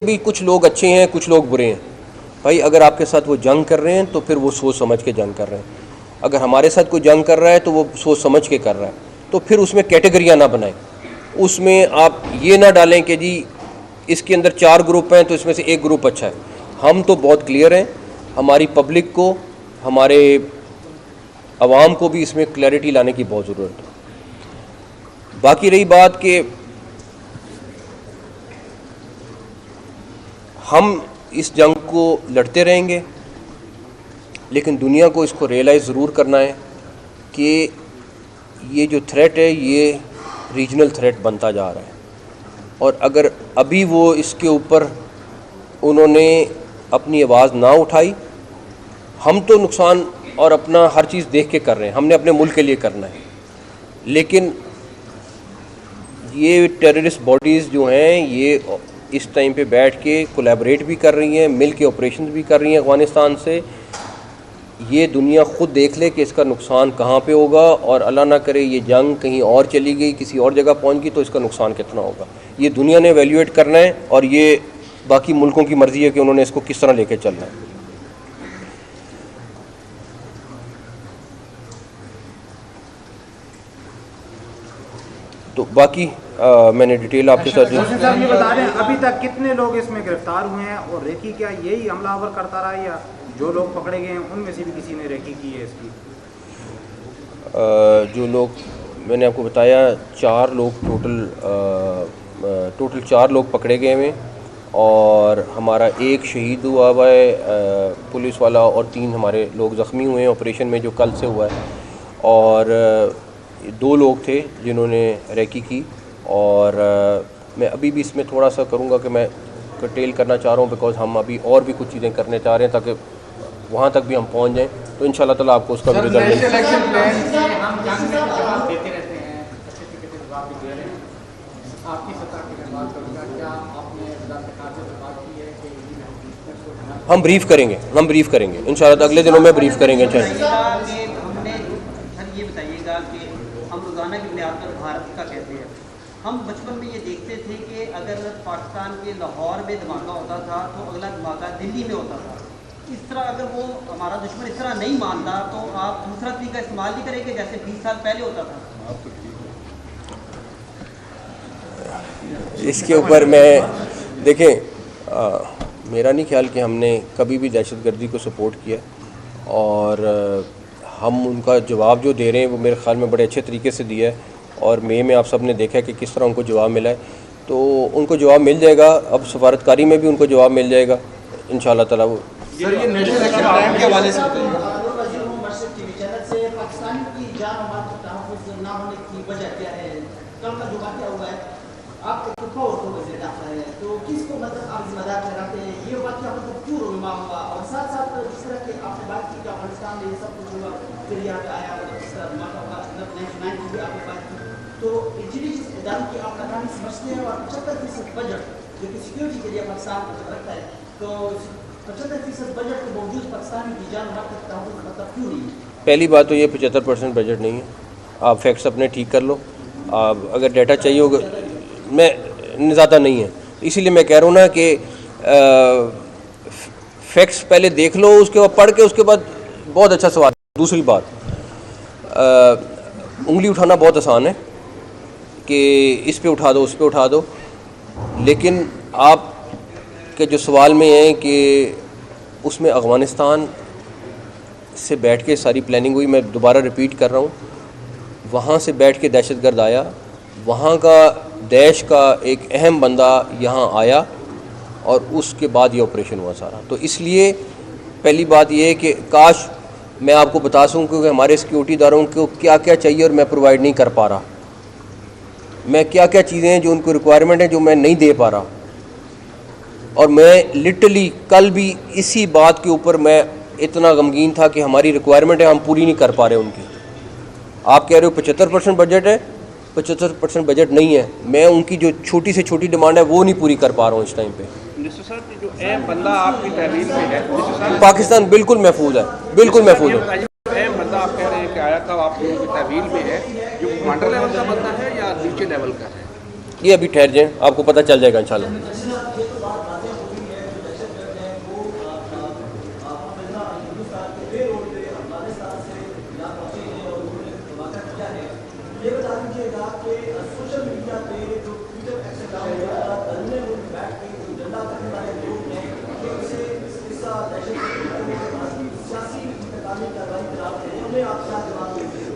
भी कुछ लोग अच्छे हैं, कुछ लोग बुरे हैं। भाई अगर आपके साथ वो जंग कर रहे हैं तो फिर वो सोच समझ के जंग कर रहे हैं। अगर हमारे साथ कोई जंग कर रहा है तो वो सोच समझ के कर रहा है। तो फिर उसमें कैटेगरियाँ ना बनाएं, उसमें आप ये ना डालें कि जी इसके अंदर 4 ग्रुप हैं तो इसमें से एक ग्रुप अच्छा है। हम तो बहुत क्लियर हैं, हमारी पब्लिक को, हमारे आवाम को भी इसमें क्लैरिटी लाने की बहुत ज़रूरत है। बाकी रही बात कि हम इस जंग को लड़ते रहेंगे, लेकिन दुनिया को इसको रियलाइज़ ज़रूर करना है कि ये जो थ्रेट है ये रीजनल थ्रेट बनता जा रहा है। और अगर अभी वो इसके ऊपर उन्होंने अपनी आवाज़ ना उठाई, हम तो नुकसान और अपना हर चीज़ देख के कर रहे हैं, हमने अपने मुल्क के लिए करना है। लेकिन ये टेररिस्ट बॉडीज़ जो हैं ये इस टाइम पे बैठ के कोलैबोरेट भी कर रही हैं, मिल के ऑपरेशन भी कर रही हैं अफ़गानिस्तान से। ये दुनिया ख़ुद देख ले कि इसका नुकसान कहाँ पे होगा, और अल्लाह ना करे ये जंग कहीं और चली गई, किसी और जगह पहुँच गई तो इसका नुकसान कितना होगा। ये दुनिया ने एवेल्यूएट करना है, और ये बाकी मुल्कों की मर्ज़ी है कि उन्होंने इसको किस तरह लेके चलना है। तो बाकी मैंने डिटेल आपके साथ ये बता रहे हैं अभी तक कितने लोग इसमें गिरफ्तार हुए हैं, और रेकी क्या यही हमलावर करता रहा, या जो लोग पकड़े गए हैं उनमें से भी किसी ने रेकी की है इसकी? जो लोग मैंने आपको बताया 4 लोग टोटल 4 लोग पकड़े गए हैं, और हमारा एक शहीद हुआ है पुलिस वाला, और 3 हमारे लोग ज़ख्मी हुए हैं ऑपरेशन में जो कल से हुआ है। और 2 लोग थे जिन्होंने रेकी की। और मैं अभी भी इसमें थोड़ा सा करूँगा कि मैं कर्टेल करना चाह रहा हूँ, बिकॉज़ हम अभी और भी कुछ चीज़ें करने चाह रहे हैं ताकि वहाँ तक भी हम पहुँच जाएँ, तो इंशाल्लाह ताला आपको उसका भी रिजल्ट मिलेगा। हम ब्रीफ करेंगे इंशाल्लाह अगले दिनों में ब्रीफ करेंगे इंशाल्लाह। ये बताइएगा कि हम रोज़ाना की बुनियाद पर भारत का कहते हैं, हम बचपन में ये देखते थे कि अगर पाकिस्तान के लाहौर में धमाका होता था तो अगला धमाका दिल्ली में होता था। इस तरह अगर वो हमारा दुश्मन इस तरह नहीं मानता तो आप दूसरा तरीका इस्तेमाल नहीं करेंगे जैसे 20 साल पहले होता था? इसके ऊपर मैं देखें, मेरा नहीं ख्याल कि हमने कभी भी दहशतगर्दी को सपोर्ट किया, और हम उनका जवाब जो दे रहे हैं वो मेरे ख्याल में बड़े अच्छे तरीके से दिया है। और में आप सब ने देखा है कि किस तरह उनको जवाब मिला है, तो उनको जवाब मिल जाएगा। अब सफारतकारी में भी उनको जवाब मिल जाएगा इंशाल्लाह ताला। वो सर ये नेशनल एक्शन प्लान के हवाले से तो की आप लगानी समझते हैं, और 75% बजट जो कि सिक्योरिटी के लिए पाकिस्तान रखता है, तो 75% बजट के बावजूद पाकिस्तान की जान मतलब क्यों नहीं? पहली बात तो ये 75% बजट नहीं है। आप फैक्ट्स अपने ठीक कर लो। आप अगर डाटा चाहिए होगा, मैं ज़्यादा नहीं है, इसीलिए मैं कह रहा हूँ ना कि फैक्ट्स पहले देख लो, उसके बाद पढ़ के उसके बाद बहुत अच्छा सवाल। दूसरी बात, उंगली उठाना बहुत आसान है कि इस पे उठा दो, उस पे उठा दो, लेकिन आप के जो सवाल में है कि उसमें अफ़गानिस्तान से बैठ के सारी प्लानिंग हुई। मैं दोबारा रिपीट कर रहा हूँ, वहाँ से बैठ के दहशतगर्द आया, वहाँ का देश का एक अहम बंदा यहाँ आया, और उसके बाद ये ऑपरेशन हुआ सारा। तो इसलिए पहली बात ये है कि काश मैं आपको बता सकूँ कि हमारे सिक्योरिटी इदारों को क्या क्या चाहिए और मैं प्रोवाइड नहीं कर पा रहा। मैं क्या क्या चीज़ें हैं जो उनको रिक्वायरमेंट है जो मैं नहीं दे पा रहा। और मैं लिटरली कल भी इसी बात के ऊपर मैं इतना गमगीन था कि हमारी रिक्वायरमेंट है, हम पूरी नहीं कर पा रहे उनकी। आप कह रहे हो 75% बजट है, 75% बजट नहीं है। मैं उनकी जो छोटी से छोटी डिमांड है वो नहीं पूरी कर पा रहा हूँ इस टाइम पे। जो अहम बंदा आपकी तहरीर में है पाकिस्तान बिल्कुल महफूज है, बिल्कुल महफूज है। अहम बंदा आप कह रहे हैं कि आया था आप लोगों की तहरीर में है, जो कमांडर लेवल का बंदा है या नीचे लेवल का है? ये अभी ठहर जाएं, आपको पता चल जाएगा इंशाल्लाह।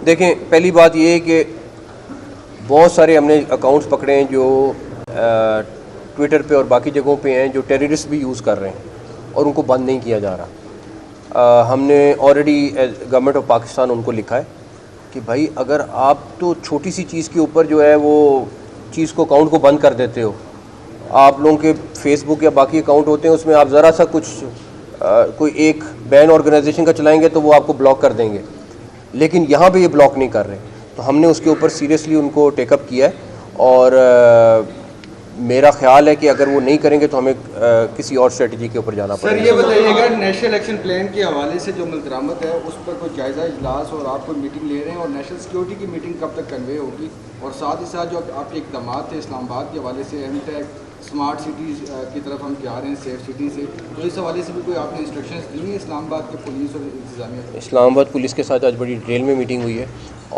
देखें, पहली बात ये है कि बहुत सारे हमने अकाउंट्स पकड़े हैं जो ट्विटर पे और बाकी जगहों पे हैं जो टेररिस्ट भी यूज़ कर रहे हैं और उनको बंद नहीं किया जा रहा। हमने ऑलरेडी गवर्नमेंट ऑफ पाकिस्तान उनको लिखा है कि भाई अगर आप तो छोटी सी चीज़ के ऊपर जो है वो चीज़ को अकाउंट को बंद कर देते हो, आप लोगों के फेसबुक या बाकी अकाउंट होते हैं उसमें आप ज़रा सा कुछ कोई एक बैन ऑर्गेनाइजेशन का चलाएंगे तो वो आपको ब्लॉक कर देंगे, लेकिन यहाँ पे ये ब्लॉक नहीं कर रहे। तो हमने उसके ऊपर सीरियसली उनको टेकअप किया है और मेरा ख्याल है कि अगर वो नहीं करेंगे तो हमें किसी और स्ट्रेटजी के ऊपर जाना पड़ेगा। सर ये बताइएगा, नेशनल एक्शन प्लान के हवाले से जो मुल्तरामत है उस पर कोई जायज़ा इजलास और आप कोई मीटिंग ले रहे हैं, और नेशनल सिक्योरिटी की मीटिंग कब तक कन्वे होगी, और साथ ही साथ जो आपके इक़दाम थे इस्लामाबाद के हवाले से, एमटेक स्मार्ट सिटीज़ की तरफ हम जा रहे हैं, सेफ सिटी से, तो इस हवाले से भी कोई आपने इंस्ट्रक्शंस दी हैं इस्लामाबाद के पुलिस और इंतजामिया को? इस्लामाबाद पुलिस के साथ आज बड़ी डिटेल में मीटिंग हुई है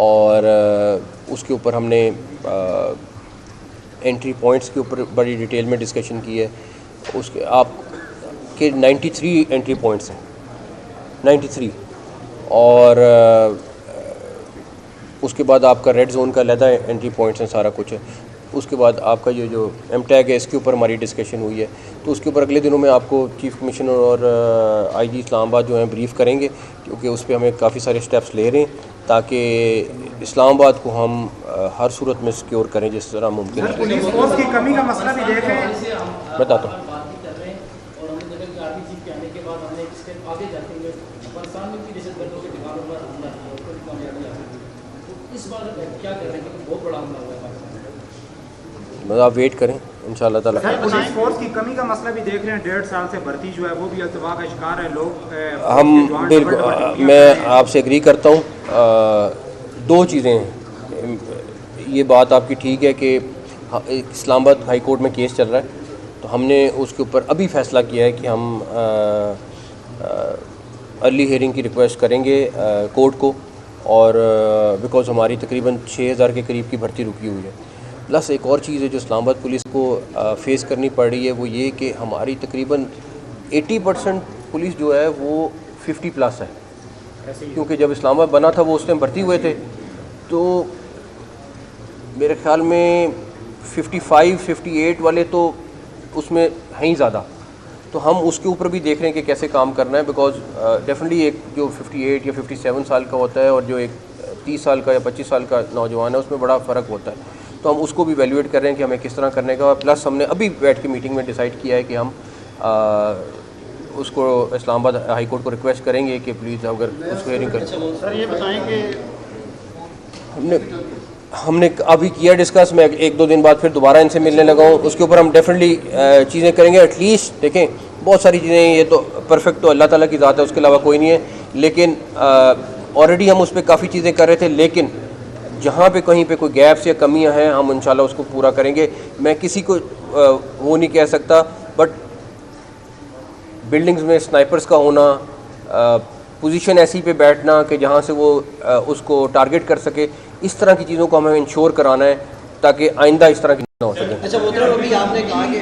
और उसके ऊपर हमने एंट्री पॉइंट्स के ऊपर बड़ी डिटेल में डिस्कशन की है। उसके आपके 93 एंट्री पॉइंट्स हैं, 93, और उसके बाद आपका रेड जोन का अलहदा एंट्री पॉइंट्स हैं, सारा कुछ है। उसके बाद आपका ये जो एमटैग है इसके ऊपर हमारी डिस्कशन हुई है, तो उसके ऊपर अगले दिनों में आपको चीफ़ कमिश्नर और आईजी इस्लामाबाद जो हैं ब्रीफ़ करेंगे, क्योंकि उस पर हमें काफ़ी सारे स्टेप्स ले रहे हैं ताकि इस्लामाबाद को हम हर सूरत में सिक्योर करें जिस तरह मुमकिन है। पुलिस फोर्स की कमी का मसला भी देख रहे हैं, बताता हूँ। बस आप वेट करें इंशाअल्लाह ताला। पुलिस फोर्स की कमी का मसला भी देख रहे हैं, 1.5 साल से भर्ती जो है वो भी अल्तवा का शिकार है लोग। हम बिल्कुल, मैं आपसे एग्री करता हूँ। दो चीज़ें हैं, ये बात आपकी ठीक है कि इस्लामाबाद हाई कोर्ट में केस चल रहा है, तो हमने उसके ऊपर अभी फ़ैसला किया है कि हम अर्ली हियरिंग की रिक्वेस्ट करेंगे कोर्ट को, और बिकॉज़ हमारी तकरीबन 6000 के करीब की भर्ती रुकी हुई है। प्लस एक और चीज़ है जो इस्लामाबाद पुलिस को फेस करनी पड़ रही है, वो ये कि हमारी तकरीबन 80% पुलिस जो है वो 50+ है, क्योंकि जब इस्लामाबाद बना था वो उस टाइम भर्ती हुए थे, तो मेरे ख्याल में 55-58 वाले तो उसमें हैं ही ज़्यादा। तो हम उसके ऊपर भी देख रहे हैं कि कैसे काम करना है, बिकॉज डेफिनेटली एक जो 58 या 57 साल का होता है और जो एक 30 साल का या 25 साल का नौजवान है उसमें बड़ा फ़र्क होता है। तो हम उसको भी वैल्यूएट कर रहे हैं कि हमें किस तरह करने का। प्लस हमने अभी बैठ के मीटिंग में डिसाइड किया है कि हम उसको इस्लामाबाद हाई कोर्ट को रिक्वेस्ट करेंगे कि प्लीज़ अगर उसको हियरिंग करें। सर ये बताएं कि हमने अभी किया डिस्कस, मैं 1-2 दिन बाद फिर दोबारा इनसे मिलने लगा हूँ, उसके ऊपर हम डेफिनेटली चीज़ें करेंगे। एटलीस्ट देखें, बहुत सारी चीज़ें, ये तो परफेक्ट तो अल्लाह ताला की ज़ात है, उसके अलावा कोई नहीं है, लेकिन ऑलरेडी हम उस पर काफ़ी चीज़ें कर रहे थे, लेकिन जहाँ पे कहीं पे कोई गैप्स या कमियां हैं हम इंशाल्लाह उसको पूरा करेंगे। मैं किसी को वो नहीं कह सकता, बट बिल्डिंग्स में स्नाइपर्स का होना, पोजीशन ऐसी पे बैठना कि जहाँ से वो उसको टारगेट कर सके, इस तरह की चीज़ों को हमें इंश्योर कराना है ताकि आइंदा इस तरह की ना हो सके। अच्छा मोहतरम, अभी आपने कहा कि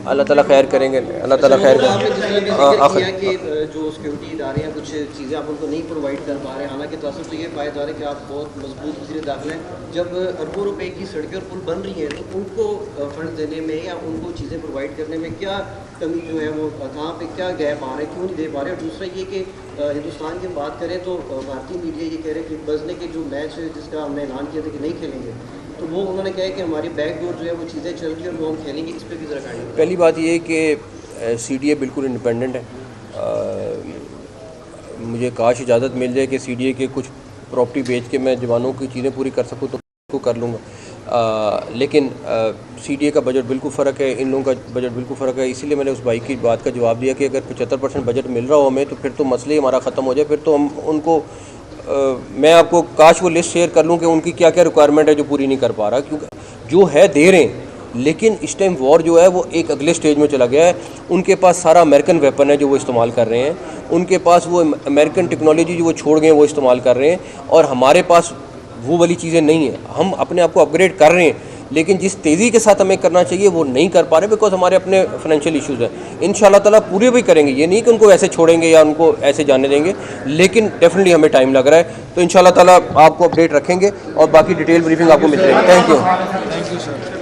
अल्लाह ताला खैर करेंगे, अल्लाह ताला खैर करेंगे कि जो सिक्योरिटी इदारे हैं कुछ चीज़ें आप उनको नहीं प्रोवाइड कर पा रहे हैं, हालांकि तासुब तो ये पाया जा रहा है कि आप बहुत मजबूत वज़ीर दाखिला हैं। जब अरबों रुपए की सड़कें और पुल बन रही हैं तो उनको फंड देने में या उनको चीज़ें प्रोवाइड करने में क्या कमी जो है वो कहाँ पे क्या गैप आ रहे हैं, क्यों नहीं दे पा रहे? और दूसरा ये कि हिंदुस्तान की बात करें तो भारतीय मीडिया ये कह रहे हैं कि बजने के जो मैच है जिसका हमने ऐलान किया था कि नहीं खेलेंगे, तो वो उन्होंने कहा कि हमारी बैकडोर जो है वो चीज़ें चल रही है और वो हम खेलेंगे, इस पर भी ज़रा गाइड। पहली बात ये है कि CDA बिल्कुल इंडिपेंडेंट है। मुझे काश इजाज़त मिल जाए कि CDA के कुछ प्रॉपर्टी बेच के मैं जवानों की चीज़ें पूरी कर सकूँ तो उसको कर लूँगा, लेकिन CDA का बजट बिल्कुल फ़र्क है, इन लोगों का बजट बिल्कुल फ़र्क है। इसीलिए मैंने उस भाई की बात का जवाब दिया कि अगर 75% बजट मिल रहा हो हमें तो फिर तो मसले ही हमारा ख़त्म हो जाए। फिर तो हम उनको मैं आपको काश वो लिस्ट शेयर कर लूँ कि उनकी क्या क्या रिक्वायरमेंट है जो पूरी नहीं कर पा रहा, क्योंकि जो है दे रहे हैं, लेकिन इस टाइम वॉर जो है वो एक अगले स्टेज में चला गया है। उनके पास सारा अमेरिकन वेपन है जो वो इस्तेमाल कर रहे हैं, उनके पास वो अमेरिकन टेक्नोलॉजी जो वो छोड़ गए वो इस्तेमाल कर रहे हैं, और हमारे पास वो वाली चीज़ें नहीं है। हम अपने आप को अपग्रेड कर रहे हैं लेकिन जिस तेज़ी के साथ हमें करना चाहिए वो नहीं कर पा रहे, बिकॉज हमारे अपने फाइनेंशियल इश्यूज़ हैं। इंशाल्लाह ताला पूरे भी करेंगे, ये नहीं कि उनको ऐसे छोड़ेंगे या उनको ऐसे जाने देंगे, लेकिन डेफिनेटली हमें टाइम लग रहा है। तो इंशाल्लाह ताला आपको अपडेट रखेंगे और बाकी डिटेल ब्रीफिंग आपको मिल जाएगी। Thank you. Thank you sir.